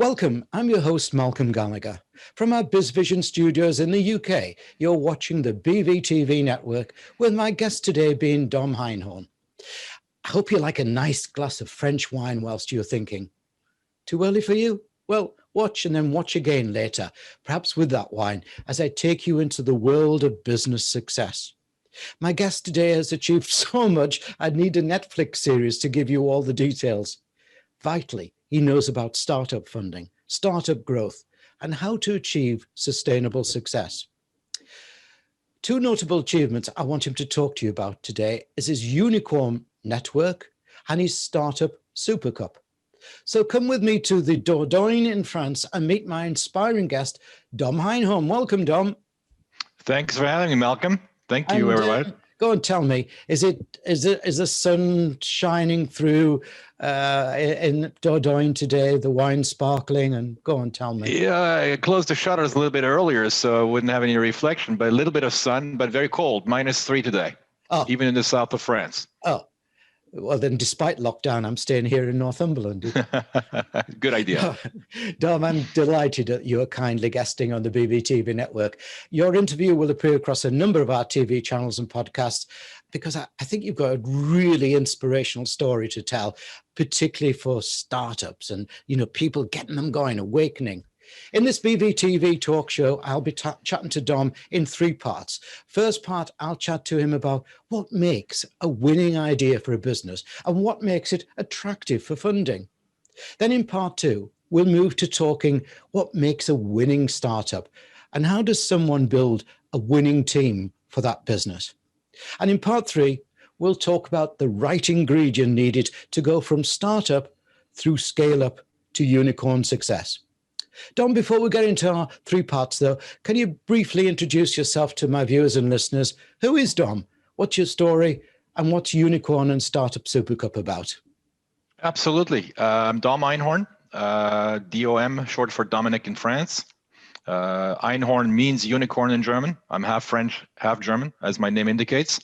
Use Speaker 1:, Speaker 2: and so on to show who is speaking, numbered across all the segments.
Speaker 1: Welcome, I'm your host, Malcom Gallagher. From our BizVision studios in the UK, you're watching the BVTV network with my guest today being Dom Einhorn. I hope you like a nice glass of French wine whilst you're thinking. Too early for you? Well, watch and then watch again later, perhaps with that wine, as I take you into the world of business success. My guest today has achieved so much, I'd need a Netflix series to give you all the details. Vitally, he knows about startup funding, startup growth, and how to achieve sustainable success. Two notable achievements I want him to talk to you about today is his UNIQORN network and his Startup Supercup. So come with me to the Dordogne in France and meet my inspiring guest, Dom Einhorn. Welcome, Dom.
Speaker 2: Thanks for having me, Malcolm. Thank you, everyone.
Speaker 1: Go and tell me, is the sun shining through in Dordogne today, the wine sparkling, and go and tell me.
Speaker 2: Yeah, I closed the shutters a little bit earlier, so I wouldn't have any reflection, but a little bit of sun, but very cold, -3 today, even in the south of France.
Speaker 1: Oh, well then, despite lockdown, I'm staying here in Northumberland.
Speaker 2: Good idea.
Speaker 1: Dom, I'm delighted that you are kindly guesting on the BVTV network. Your interview will appear across a number of our TV channels and podcasts because I think you've got a really inspirational story to tell, particularly for startups and people getting them going, awakening. In this BVTV talk show, I'll be chatting to Dom in 3 parts. First part, I'll chat to him about what makes a winning idea for a business and what makes it attractive for funding. Then in part 2, we'll move to talking what makes a winning startup and how does someone build a winning team for that business. And in part 3, we'll talk about the right ingredient needed to go from startup through scale up to unicorn success. Dom, before we get into our 3 parts, though, can you briefly introduce yourself to my viewers and listeners? Who is Dom? What's your story? And what's UNIQORN and Startup Supercup about?
Speaker 2: Absolutely. I'm Dom Einhorn, DOM, short for Dominic in France. Einhorn means unicorn in German. I'm half French, half German, as my name indicates.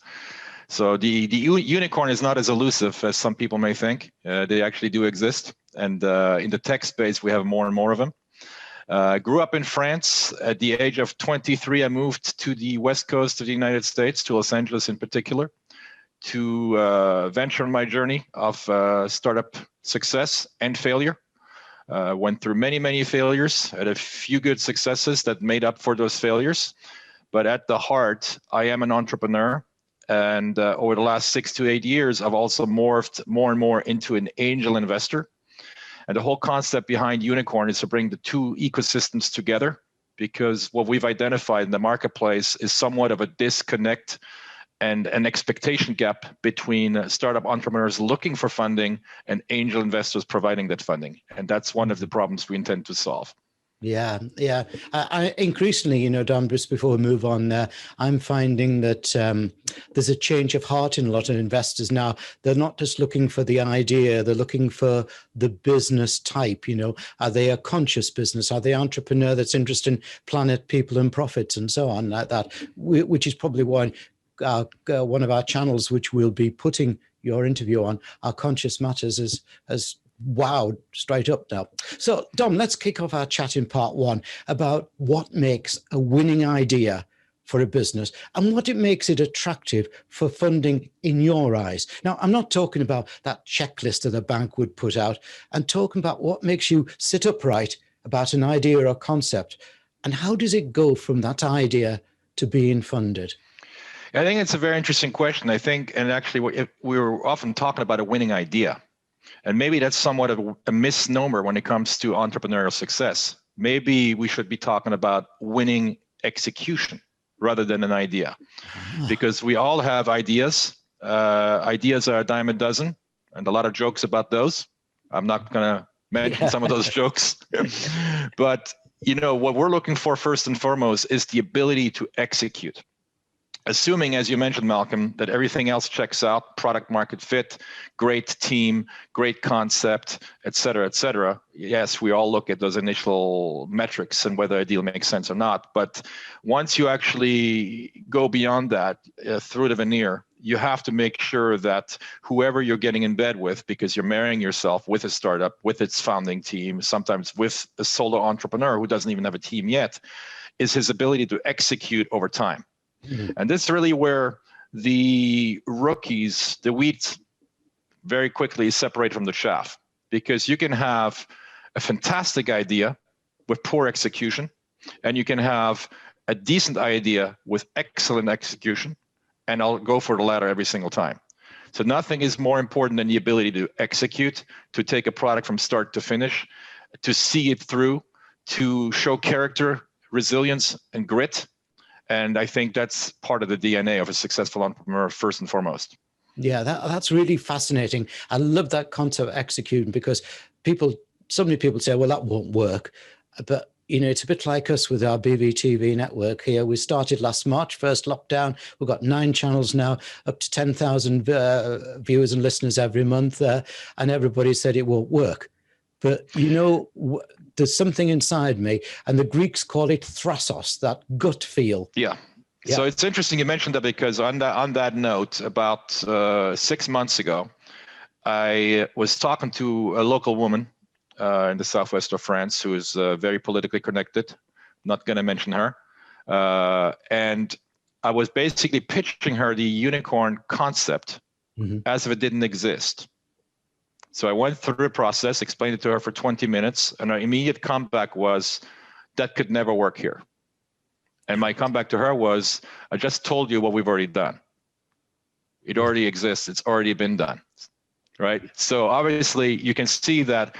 Speaker 2: So the unicorn is not as elusive as some people may think. They actually do exist. And in the tech space, we have more and more of them. Grew up in France. At the age of 23, I moved to the west coast of the United States, to Los Angeles in particular, to venture on my journey of startup success and failure. Went through many, many failures, had a few good successes that made up for those failures. But at the heart, I am an entrepreneur. And over the last 6 to 8 years, I've also morphed more and more into an angel investor. And the whole concept behind UNIQORN is to bring the 2 ecosystems together, because what we've identified in the marketplace is somewhat of a disconnect and an expectation gap between startup entrepreneurs looking for funding and angel investors providing that funding. And that's one of the problems we intend to solve.
Speaker 1: Yeah. I increasingly, Dom, just before we move on, I'm finding that there's a change of heart in a lot of investors now. They're not just looking for the idea, they're looking for the business type. Are they a conscious business? Are they an entrepreneur that's interested in planet, people, and profits, and so on, like that, which is probably why one of our channels, which we'll be putting your interview on, Our Conscious Matters, as wow, straight up now. So, Dom, let's kick off our chat in part 1 about what makes a winning idea for a business and what it makes it attractive for funding in your eyes. Now, I'm not talking about that checklist that a bank would put out. I'm talking about what makes you sit upright about an idea or concept, and how does it go from that idea to being funded?
Speaker 2: I think it's a very interesting question. I think, and actually, we were often talking about a winning idea. And maybe that's somewhat of a misnomer when it comes to entrepreneurial success. Maybe we should be talking about winning execution rather than an idea, because we all have ideas. Ideas are a dime a dozen, and a lot of jokes about those. I'm not going to mention some of those jokes, but what we're looking for first and foremost is the ability to execute. Assuming, as you mentioned, Malcolm, that everything else checks out, product market fit, great team, great concept, et cetera, yes, we all look at those initial metrics and whether a deal makes sense or not. But once you actually go beyond that, through the veneer, you have to make sure that whoever you're getting in bed with, because you're marrying yourself with a startup, with its founding team, sometimes with a solo entrepreneur who doesn't even have a team yet, is his ability to execute over time. Mm-hmm. And this is really where the rookies, the wheat, very quickly separate from the chaff, because you can have a fantastic idea with poor execution, and you can have a decent idea with excellent execution, and I'll go for the latter every single time. So nothing is more important than the ability to execute, to take a product from start to finish, to see it through, to show character, resilience, and grit. And I think that's part of the DNA of a successful entrepreneur, first and foremost.
Speaker 1: Yeah, that's really fascinating. I love that concept of executing, because so many people say, well, that won't work. But, it's a bit like us with our BVTV network here. We started last March, first lockdown. We've got 9 channels now, up to 10,000 viewers and listeners every month. And everybody said it won't work. But, there's something inside me, and the Greeks call it thrasos, that gut feel.
Speaker 2: Yeah. So it's interesting you mentioned that, because on that note, about 6 months ago, I was talking to a local woman in the southwest of France who is very politically connected. Not going to mention her. And I was basically pitching her the UNIQORN concept as if it didn't exist. So I went through the process, explained it to her for 20 minutes, and her immediate comeback was, that could never work here. And my comeback to her was, I just told you what we've already done. It already exists. It's already been done, right? So obviously you can see that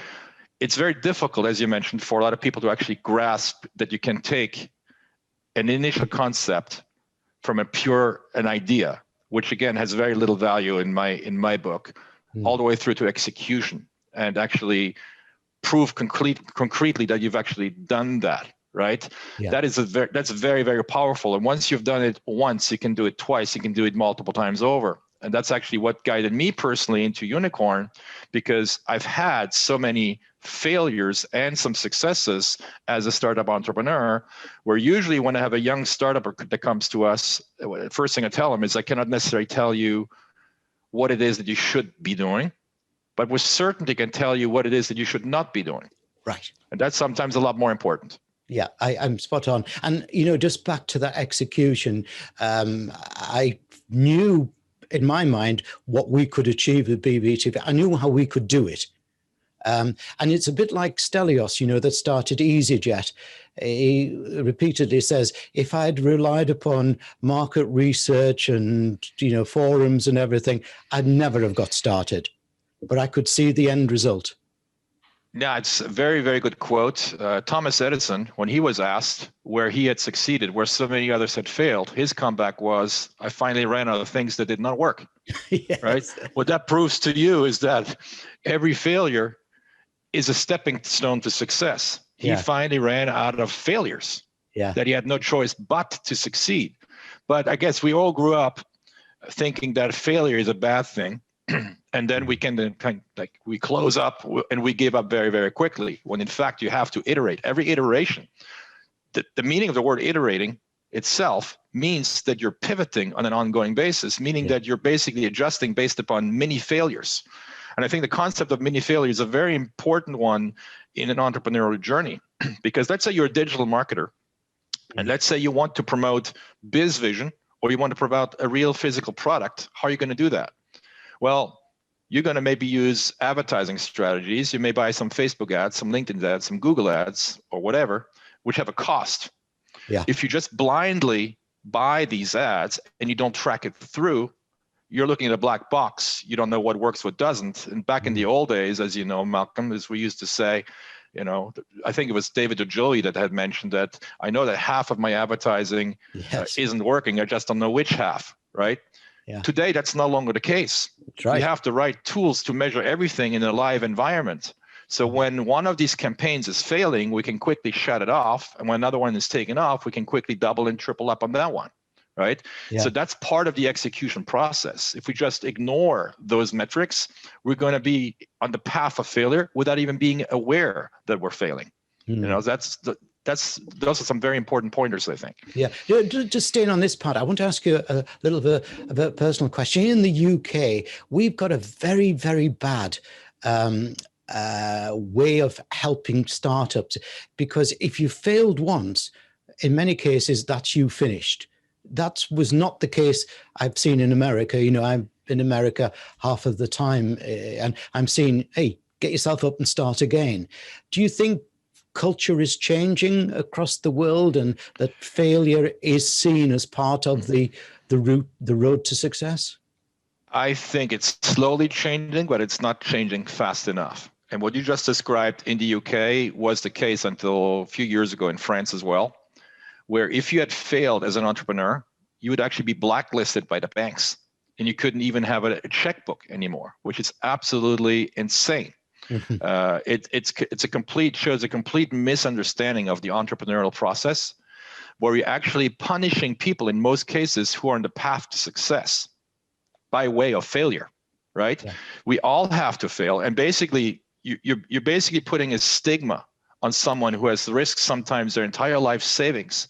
Speaker 2: it's very difficult, as you mentioned, for a lot of people to actually grasp that you can take an initial concept from an idea, which again has very little value in my book, all the way through to execution, and actually prove concretely that you've actually done that. Right? Yeah. That's very, very powerful. And once you've done it once, you can do it twice, you can do it multiple times over. And that's actually what guided me personally into UNIQORN, because I've had so many failures and some successes as a startup entrepreneur, where usually when I have a young startup that comes to us, the first thing I tell them is, I cannot necessarily tell you what it is that you should be doing, but with certainty can tell you what it is that you should not be doing.
Speaker 1: Right.
Speaker 2: And that's sometimes a lot more important.
Speaker 1: Yeah, I'm spot on. And, just back to that execution, I knew in my mind what we could achieve with BVTV. I knew how we could do it. And it's a bit like Stelios, that started EasyJet. He repeatedly says, if I'd relied upon market research and, forums and everything, I'd never have got started. But I could see the end result.
Speaker 2: Yeah, it's a very, very good quote. Thomas Edison, when he was asked where he had succeeded, where so many others had failed, his comeback was, I finally ran out of things that did not work. Yes. Right? What that proves to you is that every failure is a stepping stone to success. He finally ran out of failures that he had no choice but to succeed. But I guess we all grew up thinking that failure is a bad thing. And then we can we close up and we give up very, very quickly, when in fact you have to iterate. Every iteration, the meaning of the word iterating itself means that you're pivoting on an ongoing basis, meaning that you're basically adjusting based upon mini failures. And I think the concept of mini failure is a very important one in an entrepreneurial journey, because let's say you're a digital marketer, and let's say you want to promote BizVision, or you want to promote a real physical product. How are you going to do that? Well, you're going to maybe use advertising strategies. You may buy some Facebook ads, some LinkedIn ads, some Google ads, or whatever, which have a cost. Yeah. If you just blindly buy these ads and you don't track it through, you're looking at a black box. You don't know what works, what doesn't. And back in the old days, as you know, Malcom, as we used to say, I think it was David Ojoli that had mentioned that, I know that half of my advertising isn't working. I just don't know which half, right? Yeah. Today, that's no longer the case. Right. We have the right tools to measure everything in a live environment. So when one of these campaigns is failing, we can quickly shut it off. And when another one is taken off, we can quickly double and triple up on that one, right? Yeah. So that's part of the execution process. If we just ignore those metrics, we're going to be on the path of failure without even being aware that we're failing. That's those are some very important pointers, I think.
Speaker 1: Yeah, just staying on this part, I want to ask you a little bit of a personal question. In the UK, we've got a very, very bad way of helping startups, because if you failed once, in many cases, that's you finished. That was not the case I've seen in America. You know, I'm in America half of the time, and I'm seeing, hey, get yourself up and start again. Do you think culture is changing across the world, and that failure is seen as part of the road to success?
Speaker 2: I think it's slowly changing, but it's not changing fast enough. And what you just described in the UK was the case until a few years ago in France as well, where if you had failed as an entrepreneur, you would actually be blacklisted by the banks, and you couldn't even have a checkbook anymore, which is absolutely insane. It shows a complete misunderstanding of the entrepreneurial process, where you're actually punishing people in most cases who are on the path to success by way of failure, right? Yeah. We all have to fail, and basically you're basically putting a stigma on someone who has risked sometimes their entire life savings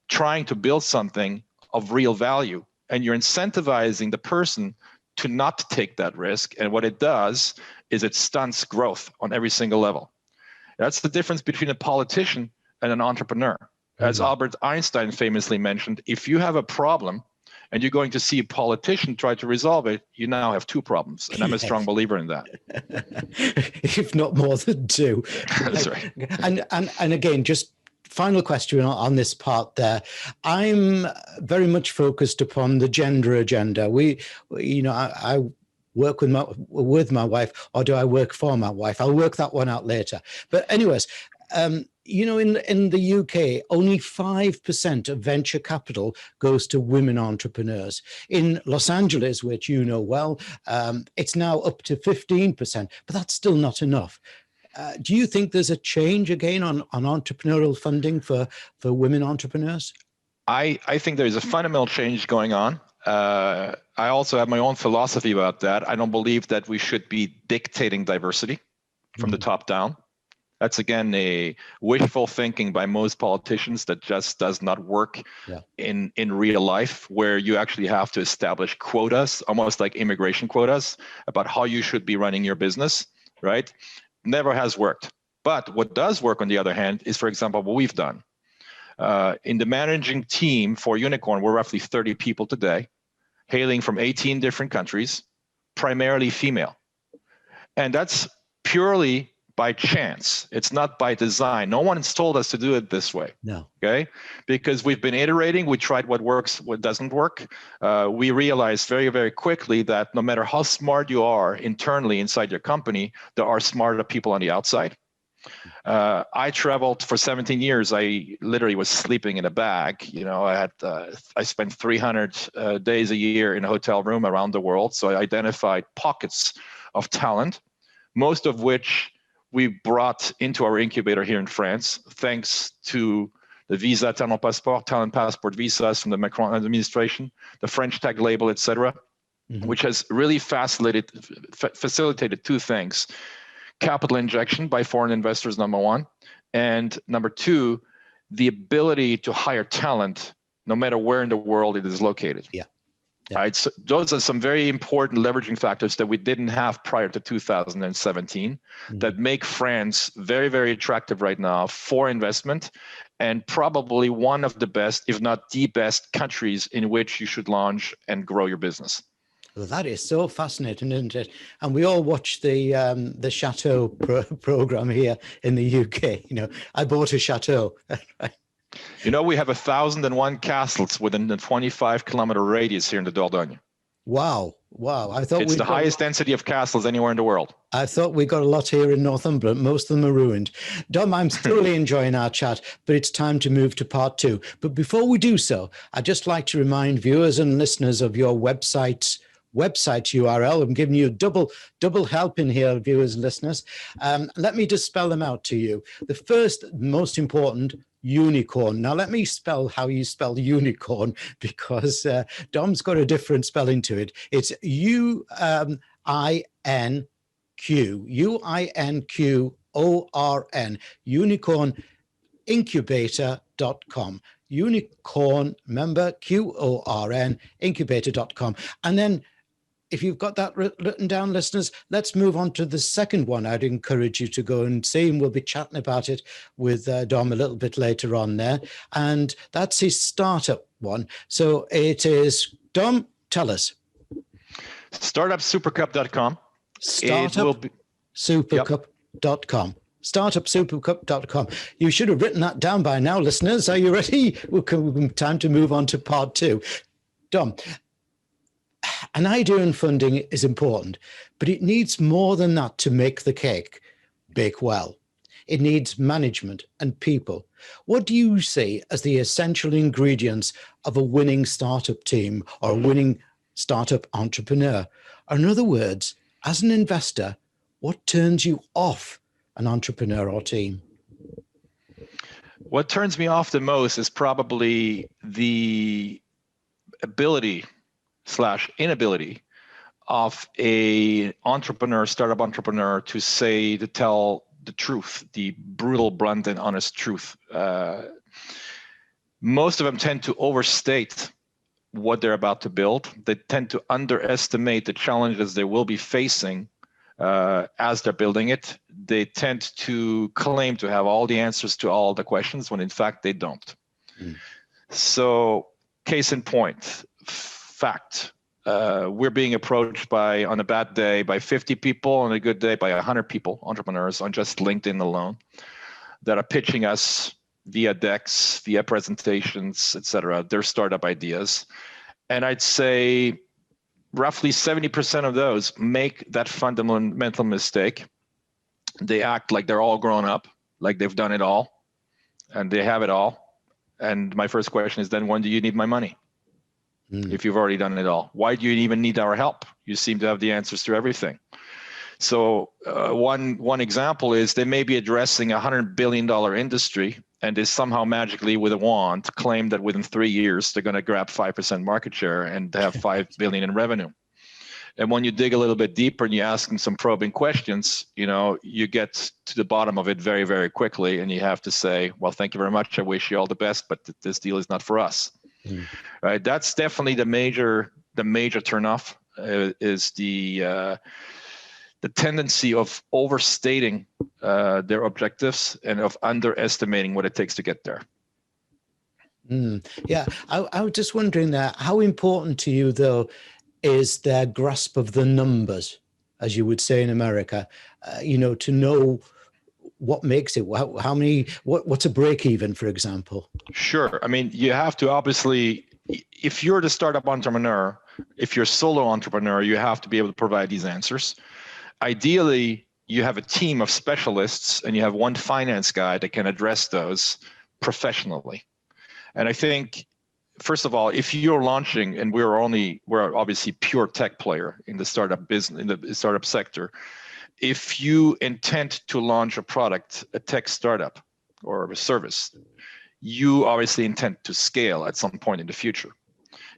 Speaker 2: trying to build something of real value, and you're incentivizing the person to not take that risk. And what it does is it stunts growth on every single level. That's the difference between a politician and an entrepreneur. As Albert Einstein famously mentioned, if you have a problem and you're going to see a politician try to resolve it, you now have two problems. And I'm a strong believer in that.
Speaker 1: If not more than two.
Speaker 2: That's right.
Speaker 1: And again, just final question on this part there. I'm very much focused upon the gender agenda. I work with my wife, or do I work for my wife? I'll work that one out later. But anyways, in the UK, only 5% of venture capital goes to women entrepreneurs. In Los Angeles, which you know well, it's now up to 15%, but that's still not enough. Do you think there's a change again on entrepreneurial funding for women entrepreneurs?
Speaker 2: I think there's a fundamental change going on. I also have my own philosophy about that. I don't believe that we should be dictating diversity from the top down. That's, again, a wishful thinking by most politicians that just does not work in real life, where you actually have to establish quotas, almost like immigration quotas, about how you should be running your business, right? Never has worked. But what does work, on the other hand, is, for example, what we've done. In the managing team for UNIQORN, we're roughly 30 people today, hailing from 18 different countries, primarily female. And that's purely by chance. It's not by design. No one's told us to do it this way.
Speaker 1: No.
Speaker 2: Okay? Because we've been iterating. We tried what works, what doesn't work. We realized very, very quickly that no matter how smart you are internally inside your company, there are smarter people on the outside. I traveled for 17 years. I literally was sleeping in a bag. I spent 300 days a year in a hotel room around the world. So I identified pockets of talent, most of which we brought into our incubator here in France, thanks to the Visa Talent Passport visas from the Macron administration, the French tag label, etc., which has really facilitated two things: capital injection by foreign investors, number one, and number two, the ability to hire talent no matter where in the world it is located.
Speaker 1: Yeah.
Speaker 2: Right. So those are some very important leveraging factors that we didn't have prior to 2017 that make France very, very attractive right now for investment, and probably one of the best, if not the best, countries in which you should launch and grow your business.
Speaker 1: Well, that is so fascinating, isn't it? And we all watch the Chateau program here in the UK. I bought a chateau.
Speaker 2: We have 1,001 castles within the 25-kilometer radius here in the Dordogne.
Speaker 1: Wow. I thought
Speaker 2: it's the highest density of castles anywhere in the world.
Speaker 1: I thought we got a lot here in Northumberland. Most of them are ruined. Dom, I'm thoroughly enjoying our chat, but it's time to move to part two. But before we do so, I'd just like to remind viewers and listeners of your website URL. I'm giving you double help in here, viewers and listeners. Let me just spell them out to you. The first, most important, UNIQORN. Now, let me spell how you spell unicorn, because Dom's got a different spelling to it. It's UINQ, UINQORN, UNIQORN Incubator.com. Unicorn, remember, QORN, Incubator.com. And then if you've got that written down, listeners, let's move on to the second one. I'd encourage you to go and see, and we'll be chatting about it with Dom a little bit later on there. And that's his startup one. So it is, Dom, tell us.
Speaker 2: StartupSupercup.com.
Speaker 1: StartupSupercup.com. StartupSupercup.com. You should have written that down by now, listeners. Are you ready? Time to move on to part two. Dom, an idea and funding is important, but it needs more than that to make the cake bake well. It needs management and people. What do you see as the essential ingredients of a winning startup team or a winning startup entrepreneur? Or in other words, as an investor, what turns you off an entrepreneur or team?
Speaker 2: What turns me off the most is probably the ability/inability of a startup entrepreneur to tell the truth, the brutal, blunt, and honest truth. Most of them tend to overstate what they're about to build. They tend to underestimate the challenges they will be facing as they're building it. They tend to claim to have all the answers to all the questions when in fact they don't. So, case in point, fact. We're being approached on a bad day by 50 people, on a good day by 100 people, entrepreneurs on just LinkedIn alone, that are pitching us via decks, via presentations, etc., their startup ideas. And I'd say roughly 70% of those make that fundamental mistake. They act like they're all grown up, like they've done it all, and they have it all. And my first question is then, when do you need my money? If you've already done it all, why do you even need our help? You seem to have the answers to everything. So one example is they may be addressing a $100 billion industry, and they somehow magically with a wand claim that within 3 years they're going to grab 5% market share and have $5 billion in revenue. And when you dig a little bit deeper and you ask them some probing questions, you get to the bottom of it very, very quickly, and you have to say, well, thank you very much. I wish you all the best, but this deal is not for us. Right? That's definitely the major turnoff is the tendency of overstating their objectives and of underestimating what it takes to get there.
Speaker 1: Yeah, I was just wondering that, how important to you, though, is their grasp of the numbers, as you would say in America, to know what makes it, how many, what's a break even, for example?
Speaker 2: Sure. I mean, you have to obviously, if you're the startup entrepreneur, if you're a solo entrepreneur, you have to be able to provide these answers. Ideally, you have a team of specialists and you have one finance guy that can address those professionally. And I think, first of all, if you're launching, and we're obviously pure tech player in the startup business, in the startup sector. If you intend to launch a product, a tech startup or a service, you obviously intend to scale at some point in the future.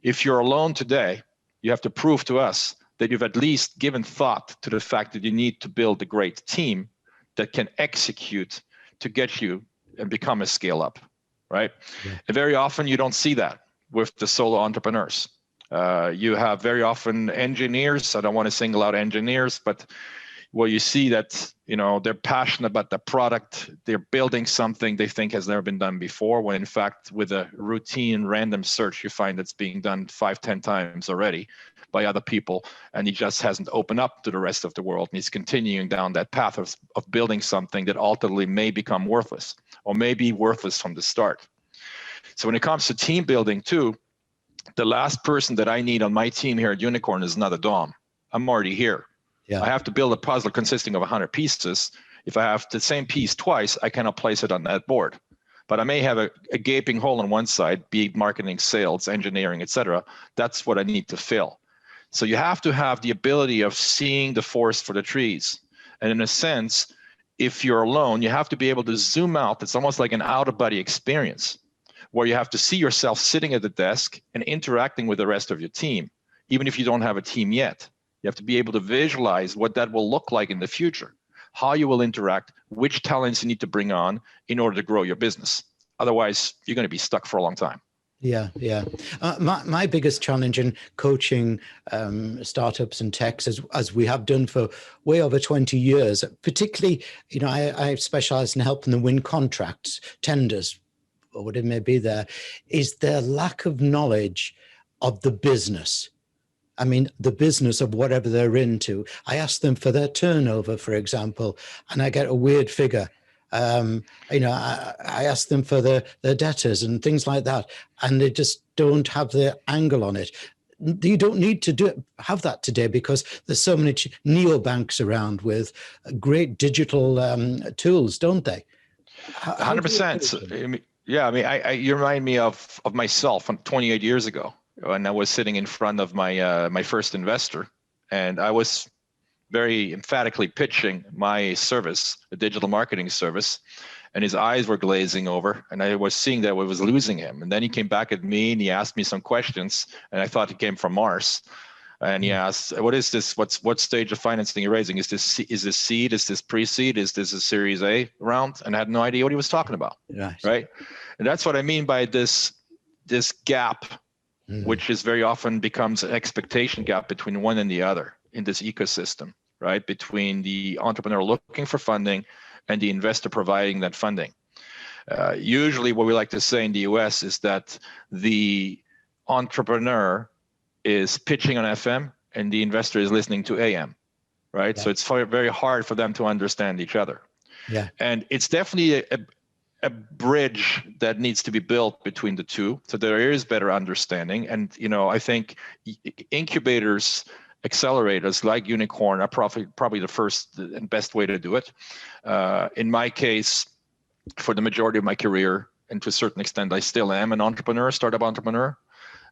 Speaker 2: If you're alone today, you have to prove to us that you've at least given thought to the fact that you need to build a great team that can execute to get you and become a scale up, right? Yeah. And very often you don't see that with the solo entrepreneurs. You have very often engineers. I don't want to single out engineers, but well, you see that, they're passionate about the product. They're building something they think has never been done before, when in fact, with a routine random search, you find it's being done 5-10 times already by other people. And he just hasn't opened up to the rest of the world. And he's continuing down that path of building something that ultimately may become worthless, or may be worthless from the start. So when it comes to team building too, the last person that I need on my team here at UNIQORN is not a Dom. I'm already here. Yeah. I have to build a puzzle consisting of 100 pieces. If I have the same piece twice, I cannot place it on that board. But I may have a gaping hole on one side, be it marketing, sales, engineering, etc. That's what I need to fill. So you have to have the ability of seeing the forest for the trees. And in a sense, if you're alone, you have to be able to zoom out. It's almost like an out-of-body experience, where you have to see yourself sitting at the desk and interacting with the rest of your team, even if you don't have a team yet. You have to be able to visualize what that will look like in the future. how you will interact, which talents you need to bring on in order to grow your business. Otherwise, you're going to be stuck for a long time.
Speaker 1: Yeah, yeah. My biggest challenge in coaching startups and techs, as we have done for way over 20 years, particularly, I specialize in helping them win contracts, tenders, or whatever it may be there, is their lack of knowledge of the business. I mean, the business of whatever they're into. I ask them for their turnover, for example, and I get a weird figure. I ask them for their debtors and things like that, and they just don't have the angle on it. You don't need to have that today because there's so many neobanks around with great digital tools, don't they?
Speaker 2: 100%. Yeah, I mean, you remind me of myself 28 years ago when I was sitting in front of my first investor, and I was very emphatically pitching my service, a digital marketing service, and his eyes were glazing over, and I was seeing that I was losing him. And then he came back at me and he asked me some questions, and I thought he came from Mars. And he asked, "What is this? What stage of financing you're raising? Is this seed? Is this pre-seed? Is this a Series A round?" And I had no idea what he was talking about. Right? And that's what I mean by this gap, which is very often becomes an expectation gap between one and the other in this ecosystem, right? Between the entrepreneur looking for funding and the investor providing that funding. Usually what we like to say in the US is that the entrepreneur is pitching on FM and the investor is listening to AM, right? Yeah. So it's very hard for them to understand each other.
Speaker 1: Yeah.
Speaker 2: And it's definitely a bridge that needs to be built between the two, so there is better understanding. And I think incubators, accelerators like UNIQORN are probably the first and best way to do it. In my case, for the majority of my career, and to a certain extent, I still am an entrepreneur, startup entrepreneur.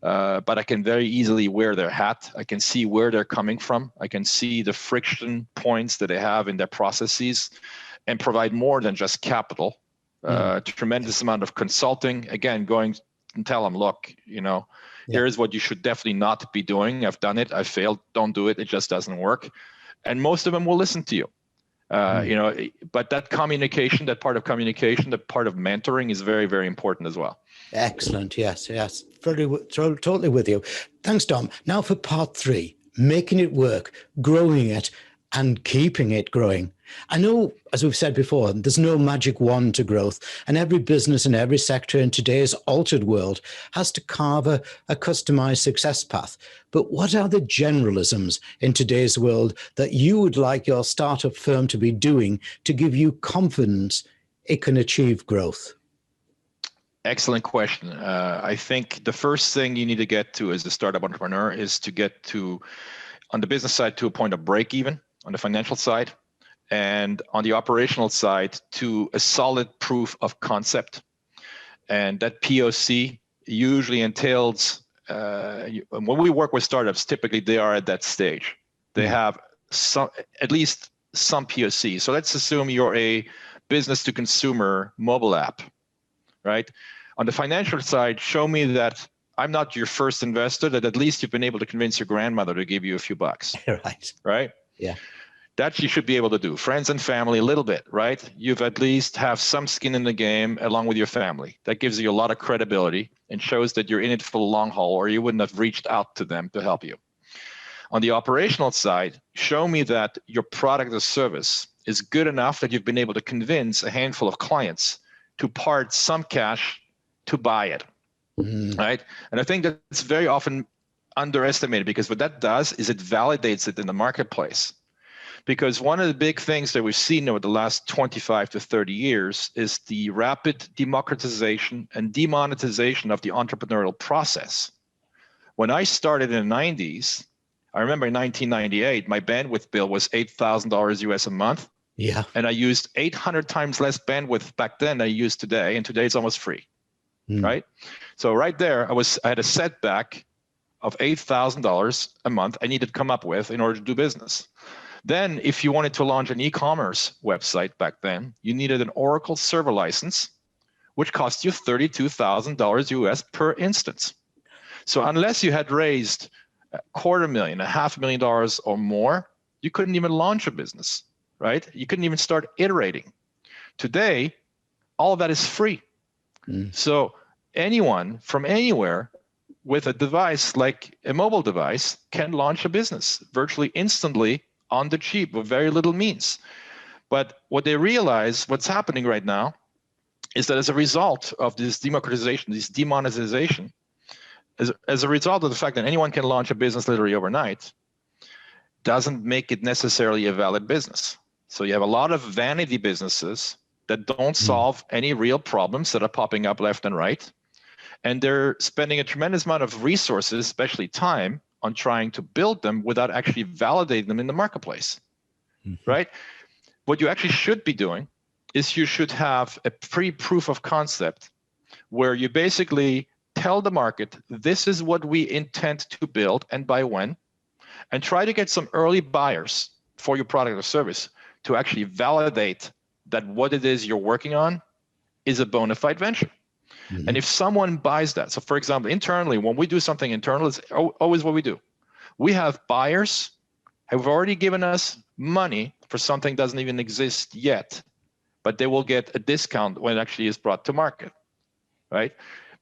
Speaker 2: But I can very easily wear their hat. I can see where they're coming from. I can see the friction points that they have in their processes, and provide more than just capital. Tremendous amount of consulting. Again, going and tell them, look, here's what you should definitely not be doing. I've done it. I've failed. Don't do it. It just doesn't work. And most of them will listen to you. But that communication, that part of communication, that part of mentoring is very, very important as well.
Speaker 1: Excellent. Yes. Totally with you. Thanks, Dom. Now for part 3, making it work, growing it, and keeping it growing. I know, as we've said before, there's no magic wand to growth, and every business in every sector in today's altered world has to carve a customized success path. But what are the generalisms in today's world that you would like your startup firm to be doing to give you confidence it can achieve growth?
Speaker 2: Excellent question. I think the first thing you need to get to as a startup entrepreneur is to get to, on the business side, to a point of break even on the financial side, and on the operational side to a solid proof of concept. And that POC usually entails, when we work with startups, typically they are at that stage. They have at least some POC. So let's assume you're a business to consumer mobile app, right? On the financial side, show me that I'm not your first investor, that at least you've been able to convince your grandmother to give you a few bucks. Right?
Speaker 1: Yeah.
Speaker 2: That you should be able to do. Friends and family, a little bit, right? You've at least have some skin in the game along with your family. That gives you a lot of credibility and shows that you're in it for the long haul, or you wouldn't have reached out to them to help you. On the operational side, show me that your product or service is good enough that you've been able to convince a handful of clients to part some cash to buy it, right? And I think that's very often underestimated, because what that does is it validates it in the marketplace. Because one of the big things that we've seen over the last 25 to 30 years is the rapid democratization and demonetization of the entrepreneurial process. When I started in the 90s, I remember in 1998, my bandwidth bill was $8,000 US a month.
Speaker 1: Yeah.
Speaker 2: And I used 800 times less bandwidth back then than I use today, and today it's almost free, right? So right there, I had a setback of $8,000 a month I needed to come up with in order to do business. Then if you wanted to launch an e-commerce website back then, you needed an Oracle server license, which cost you $32,000 US per instance. So unless you had raised $250,000, $500,000 or more, you couldn't even launch a business. right? You couldn't even start iterating. Today, all of that is free. So anyone from anywhere with a device like a mobile device can launch a business virtually instantly on the cheap with very little means. But what they realize, what's happening right now, is that as a result of this democratization, this demonetization, as a result of the fact that anyone can launch a business literally overnight, doesn't make it necessarily a valid business. So you have a lot of vanity businesses that don't solve any real problems that are popping up left and right. And they're spending a tremendous amount of resources, especially time, on trying to build them without actually validating them in the marketplace, right? What you actually should be doing is you should have a pre-proof of concept where you basically tell the market, this is what we intend to build and by when, and try to get some early buyers for your product or service to actually validate that what it is you're working on is a bona fide venture. And if someone buys that, so for example, internally, when we do something internal, it's always what we do. We have buyers who have already given us money for something that doesn't even exist yet, but they will get a discount when it actually is brought to market, right?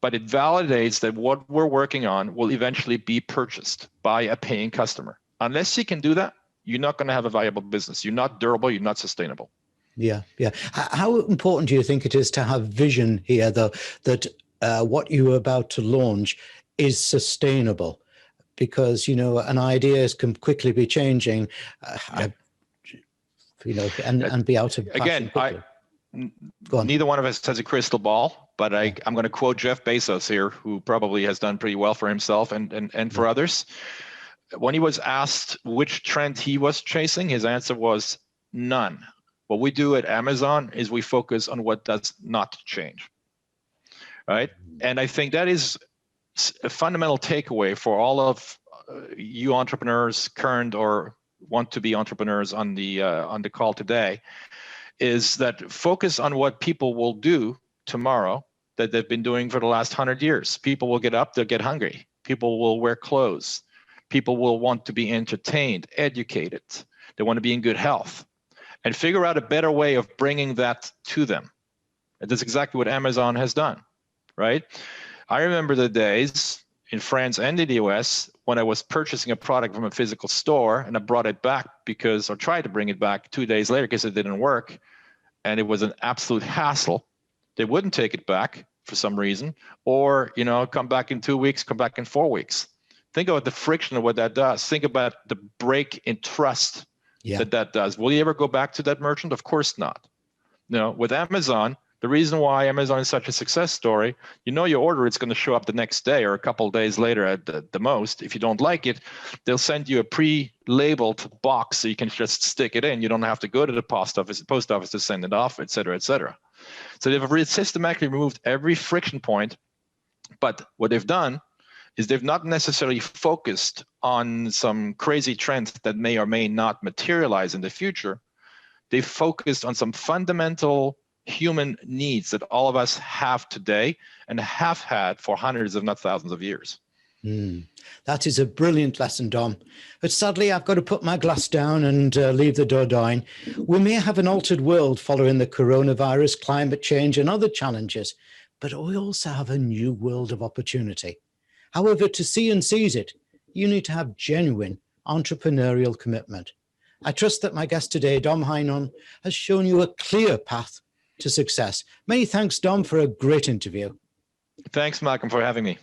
Speaker 2: But it validates that what we're working on will eventually be purchased by a paying customer. Unless you can do that, you're not going to have a viable business. You're not durable, you're not sustainable.
Speaker 1: Yeah, yeah. How important do you think it is to have vision here, though, that what you are about to launch is sustainable? Because, you know, an idea can quickly be changing, you know, and be out of fashion quickly.
Speaker 2: Neither one of us has a crystal ball, but I'm going to quote Jeff Bezos here, who probably has done pretty well for himself and for others. When he was asked which trend he was chasing, his answer was none. What we do at Amazon is we focus on what does not change, right? And I think that is a fundamental takeaway for all of you entrepreneurs, current or want to be entrepreneurs on the call today, is that focus on what people will do tomorrow that they've been doing for the last 100 years. People will get up, they'll get hungry. People will wear clothes. People will want to be entertained, educated. They want to be in good health. And figure out a better way of bringing that to them. And that's exactly what Amazon has done, right? I remember the days in France and in the US when I was purchasing a product from a physical store and I brought it back or tried to bring it back 2 days later because it didn't work. And it was an absolute hassle. They wouldn't take it back for some reason, or, you know, come back in 2 weeks, come back in 4 weeks. Think about the friction of what that does. Think about the break in trust that does. Will you ever go back to that merchant? Of course not. No, with Amazon, the reason why Amazon is such a success story, you know your order, it's going to show up the next day or a couple of days later at the most. If you don't like it, they'll send you a pre-labeled box so you can just stick it in. You don't have to go to the post office to send it off, et cetera, et cetera. So they've systematically removed every friction point. But what they've done is they've not necessarily focused on some crazy trends that may or may not materialize in the future. They've focused on some fundamental human needs that all of us have today and have had for hundreds, if not thousands of years.
Speaker 1: That is a brilliant lesson, Dom. But sadly, I've got to put my glass down and leave the door down. We may have an altered world following the coronavirus, climate change, and other challenges, but we also have a new world of opportunity. However, to see and seize it, you need to have genuine entrepreneurial commitment. I trust that my guest today, Dom Einhorn, has shown you a clear path to success. Many thanks, Dom, for a great interview.
Speaker 2: Thanks, Malcolm, for having me.